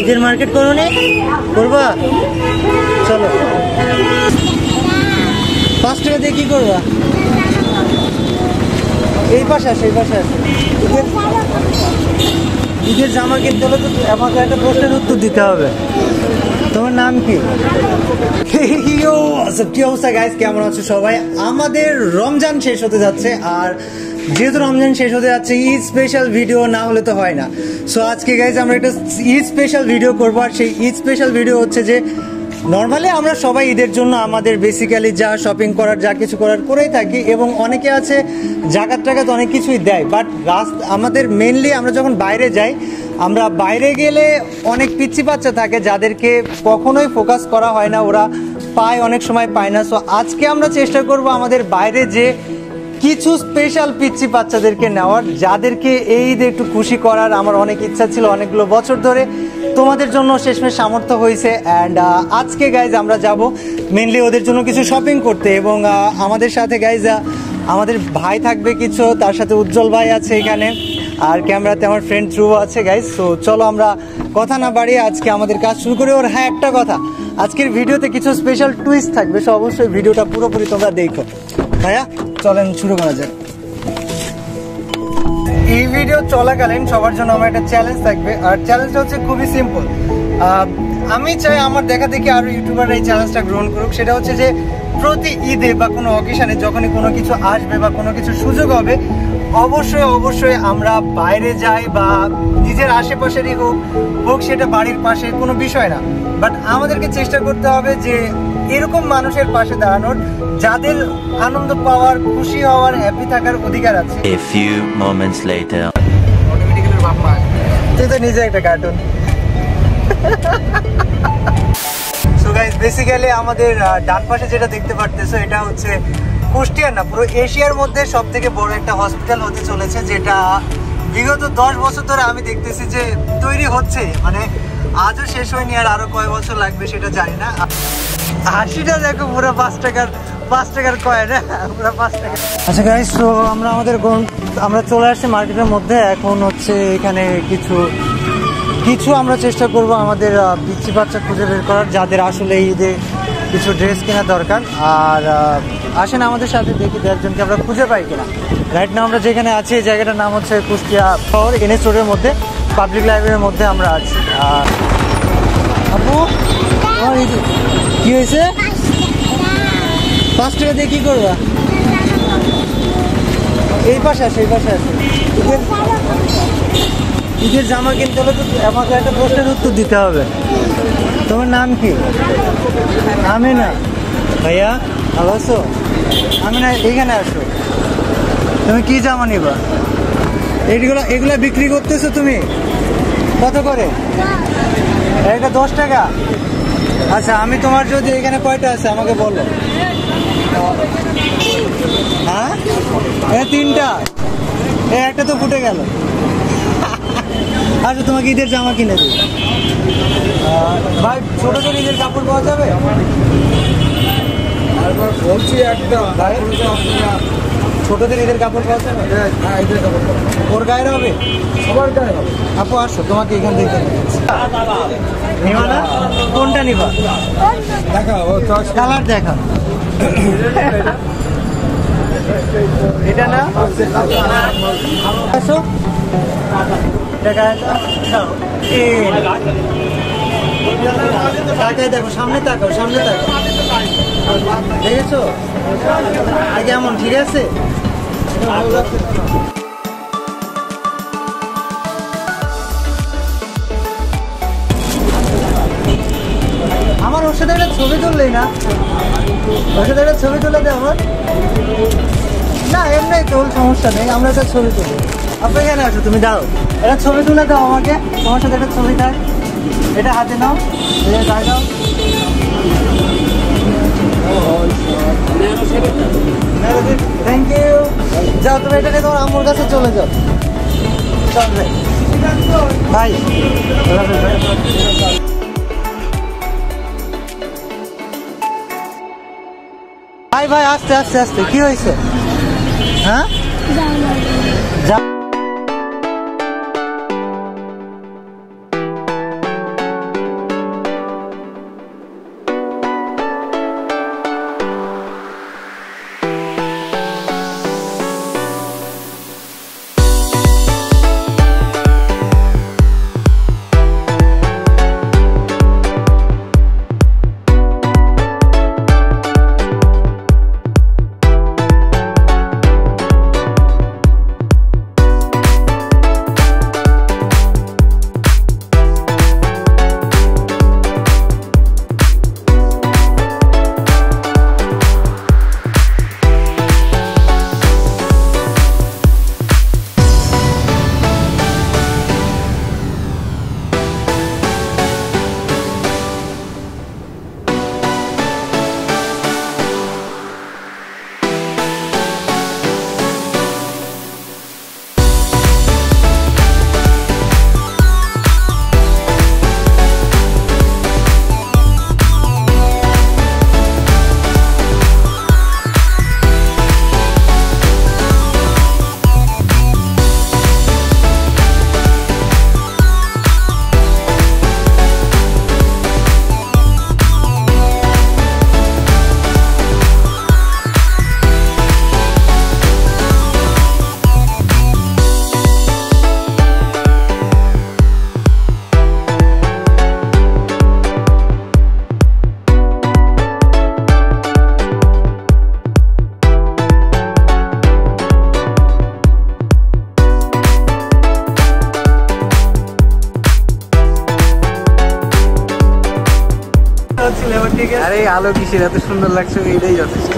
ঈদের মার্কেট করো নি করবা? চলো 5 টাকা দিয়ে কি করবা? এই পাশে আসে, এই পাশে আসে। ঈদের জামা কিনতে হলে তো আমাকে একটা প্রশ্নের উত্তর দিতে হবে। তোমার নাম কি? কি অবস্থা গাইস, কেমন আছো সবাই? আমাদের রমজান শেষ হতে যাচ্ছে, আর যেহেতু রমজান শেষ হতে যাচ্ছে, ঈদ স্পেশাল ভিডিও না হলে তো হয় না। সো আজকে গাইস আমরা একটা ঈদ স্পেশাল ভিডিও করবো। আর সেই ঈদ স্পেশাল ভিডিও হচ্ছে যে নর্মালি আমরা সবাই ঈদের জন্য আমাদের বেসিক্যালি যা শপিং করার, যা কিছু করার করেই থাকি, এবং অনেকে আছে জাকাত টাকাত অনেক কিছুই দেয়। বাট আমাদের মেনলি আমরা যখন বাইরে যাই, আমরা বাইরে গেলে অনেক পিচ্ছি বাচ্চা থাকে যাদেরকে কখনোই ফোকাস করা হয় না, ওরা পায় অনেক সময় পায় না। সো আজকে আমরা চেষ্টা করব আমাদের বাইরে যে কিছু স্পেশাল পিচ্ছি বাচ্চাদেরকে নেওয়ার, যাদেরকে এই ঈদে একটু খুশি করার আমার অনেক ইচ্ছা ছিল অনেকগুলো বছর ধরে। তোমাদের জন্য শেষমেশ সামর্থ্য হয়েছে। অ্যান্ড আজকে গাইজ আমরা যাব মেনলি ওদের জন্য কিছু শপিং করতে, এবং আমাদের সাথে গাইজ আমাদের ভাই থাকবে কিছু, তার সাথে উজ্জ্বল ভাই আছে এখানে, আর ক্যামেরাতে আমার ফ্রেন্ড ধ্রুব আছে গাইজ। সো চলো আমরা কথা না বাড়িয়ে আজকে আমাদের কাজ শুরু করি। ওর হ্যাঁ একটা কথা, আজকের ভিডিওতে কিছু স্পেশাল টুইস্ট থাকবে, সো অবশ্যই ভিডিওটা পুরোপুরি তোমরা দেখো। ভাইয়া চলেন শুরু করা যাক। এই ভিডিও চলাকালীন সবার জন্য আমার একটা চ্যালেঞ্জ থাকবে, আর চ্যালেঞ্জটা হচ্ছে খুবই সিম্পল। আমি চাই আমার দেখা দেখি আরো ইউটিউবাররা এই চ্যালেঞ্জটা গ্রহণ করুক। সেটা হচ্ছে যে প্রতি ঈদে বা কোনো অকেশনে যখনই কোনো কিছু আসবে বা কোনো কিছু সুযোগ হবে, অবশ্যই অবশ্যই আমরা বাইরে যাই, বা নিজের আশেপাশেরই হোক সেটা বাড়ির পাশে, কোনো বিষয় না, বাট আমাদেরকে চেষ্টা করতে হবে যে এরকম মানুষের পাশে দাঁড়ানোর যাদের আনন্দ পাওয়ার, খুশি হওয়ার, হ্যাপি থাকার অধিকার আছে। A few moments later. তুই তো নিজে একটা কার্টুন। সো গাইস বেসিক্যালি আমাদের ডান পাশে যেটা দেখতে পারতেছো, এটা হচ্ছে কুষ্টিয়ার না, পুরো এশিয়ার মধ্যে সব থেকে বড় একটা হসপিটাল হতে চলেছে, যেটা বিগত 10 বছর ধরে আমি দেখতেছি যে তৈরি হচ্ছে, মানে আজও শেষ হয়নি, আর আরো কয় বছর লাগবে সেটা জানি না। 80টা দেখো পুরো 5 টাকার কয়েন, পুরো 5 টাকা। আচ্ছা গাইস, তো আমরা চলে আসছি মার্কেটের মধ্যে। এখন হচ্ছে এখানে কিছু আমরা চেষ্টা করব আমাদের পিচ্ছি বাচ্চা খুঁজে বের করার, যাদের আসলে ঈদে কিছু ড্রেস কেনা দরকার। আর আসেন আমাদের সাথে, দেখি একজনকে আমরা খুঁজে পাই কিনা। রাইট না আমরা যেখানে আছি, এই জায়গাটার নাম হচ্ছে কুষ্টিয়া শহর, এনএস রোডের মধ্যে, পাবলিক লাইব্রেরির মধ্যে আমরা আছি। আর আপু কি হয়েছে? 5 টাকা দিয়ে কি করবা? এই পাশে আসে, এই পাশে আসে। ঈদের জামা কিনতে হলে তো আমাকে একটা প্রশ্নের উত্তর দিতে হবে। তোমার নাম কি? আমিনা। ভাইয়া ভালো আছো? আমিনা এইখানে আসো। তুমি কি জামা নিবা? এগুলা বিক্রি করতেছো তুমি? কত করে? এটা 10 টাকা। আচ্ছা, আমি তোমার যদি এখানে কয়টা আছে আমাকে বলো। হ্যাঁ, 3টা। একটা তো ফুটে গেল। আচ্ছা, তোমাকে ঈদের জামা কিনে দিই। ভাই ছোট ছোট ঈদের কাপড় পাওয়া যাবে? বলছি একটা ভাই, ছোটদের ঈদের কাপড় পাওয়া যাবে? হ্যাঁ, ঈদের কাপড়। ওর গায়ের হবে? সবার গায়ে হবে। আপু আসো, তোমাকে এখান থেকে নিবা না? কোনটা নিবা? দেখা কালার দেখা। এটা না? আসো, তাকায় দেখো, সামনে তাকাও, সামনে তাকাও। দেখেছো কেমন? ঠিক আছে। আমার ওর সাথে একটা ছবি তুললেই না, ওর সাথে একটা ছবি তুলে দে আমার। না এমনি তোর সমস্যা নেই, আমরা একটা ছবি তুলি। আপনি এখানে আসো, তুমি দাও একটা ছবি তুলে দাও আমাকে, তোমার সাথে একটা ছবি থাক। এটা হাতে নাও, গায়ে দাও। Thank you. যাও তুমি এটা নিয়ে তোমার আম্মুর কাছে চলে যাও। ভাই ভাই ভাই আস্তে আস্তে আস্তে। কি হয়েছে? হ্যাঁ আরে আলো কিসের এত সুন্দর লাগছে, এটাই যথেষ্ট।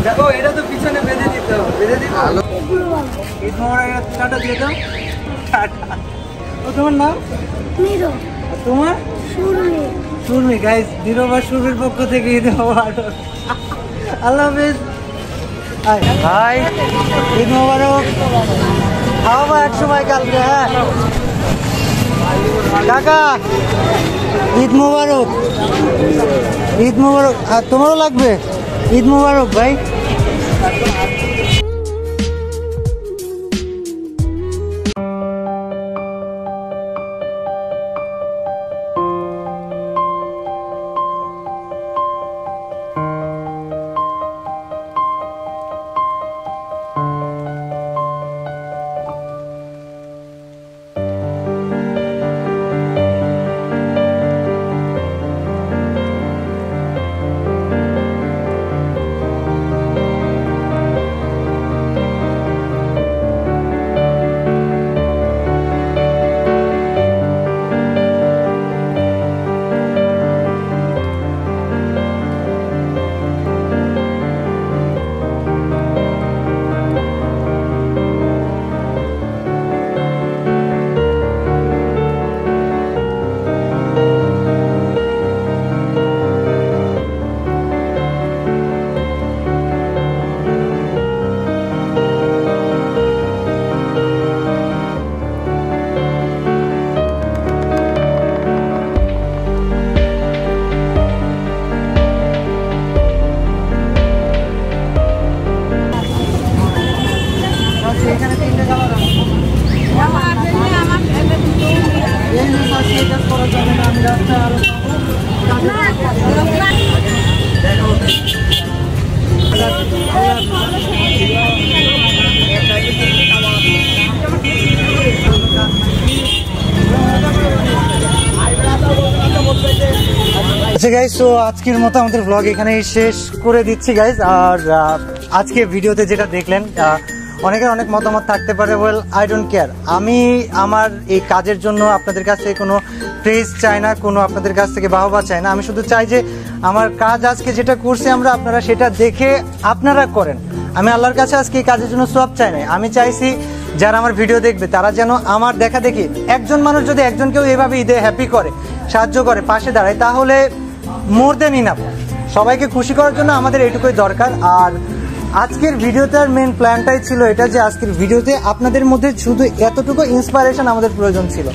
দেখো এটা তো পিছনে বেঁধে দিতে হবে, বেঁধে দিতে আলো। ঈদ মোবারক, টাটা দিয়ে দাও। টাটা। ও তোমার নাম? মিরো। তোমার? সুরমি। সুরমি। গাইস, দিরো বা সুরমির পক্ষ থেকে ঈদ মোবারক। আল্লাহ হাফেজ। হাই, ঈদ মোবারক। খাওয়াবো এক সময় কালকে। হ্যাঁ কাকা, ঈদ মোবারক। ঈদ মোবারক। আর তোমারও লাগবে? ঈদ মোবারক ভাই। আচ্ছা গাইজ, তো আজকের মতো আমাদের ব্লগ এখানেই শেষ করে দিচ্ছি গাইজ। আর আজকে ভিডিওতে যেটা দেখলেন, অনেকের অনেক মতামত থাকতে পারে। Well, I don't care. আমি আমার এই কাজের জন্য আপনাদের কাছ থেকে কোনো প্রেজ চাই না, কোনো আপনাদের কাছ থেকে বাহবা চাই না। আমি শুধু চাই যে আমার কাজ আজকে যেটা করছি আমরা, আপনারা সেটা দেখে আপনারা করেন। আমি আল্লাহর কাছে আজকে এই কাজের জন্য সওয়াব চাই না। আমি চাইছি যারা আমার ভিডিও দেখবে তারা যেন আমার দেখা দেখি একজন মানুষ যদি একজনকেও এভাবে ঈদে হ্যাপি করে, সাহায্য করে, পাশে দাঁড়ায়, তাহলে মোর দেন ইনাফ। সবাইকে খুশি করার জন্য আমাদের এইটুকুই দরকার। আর আজকের ভিডিওটার মেন প্ল্যানটাই ছিল এটা, যে আজকের ভিডিওতে আপনাদের মধ্যে শুধু এতটুকু ইন্সপিরেশন আমাদের প্রয়োজন ছিল।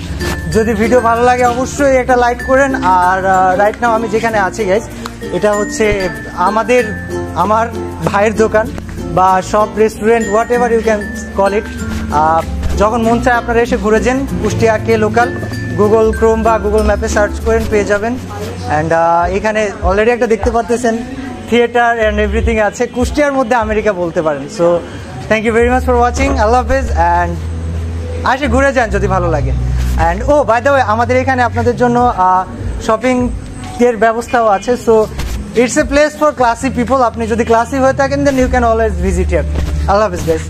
যদি ভিডিও ভালো লাগে অবশ্যই একটা লাইক করেন। আর রাইট নাও আমি যেখানে আছি গাইজ, এটা হচ্ছে আমার ভাইয়ের দোকান, বা shop, restaurant, whatever you can call it. যখন মন চায় আপনারা এসে ঘুরে যান। কুষ্টিয়া কে লোকাল, গুগল ক্রোম বা গুগল ম্যাপে সার্চ করেন, পেয়ে যাবেন। অ্যান্ড এখানে অলরেডি একটা দেখতে পাচ্ছেন থিয়েটার অ্যান্ড এভরিথিং আছে। কুষ্টিয়ার মধ্যে আমেরিকা বলতে পারেন। So thank you very much for watching. আল্লাহ হাফেজ। অ্যান্ড আসে ঘুরে যান যদি ভালো লাগে। অ্যান্ড বাই দ্য ওয়ে, আমাদের এখানে আপনাদের জন্য শপিং এর ব্যবস্থাও আছে। So it's a place for classy people. আপনি যদি ক্লাসি হয়ে থাকেন then you can always visit here. আল্লাহ হাফেজ গাইস।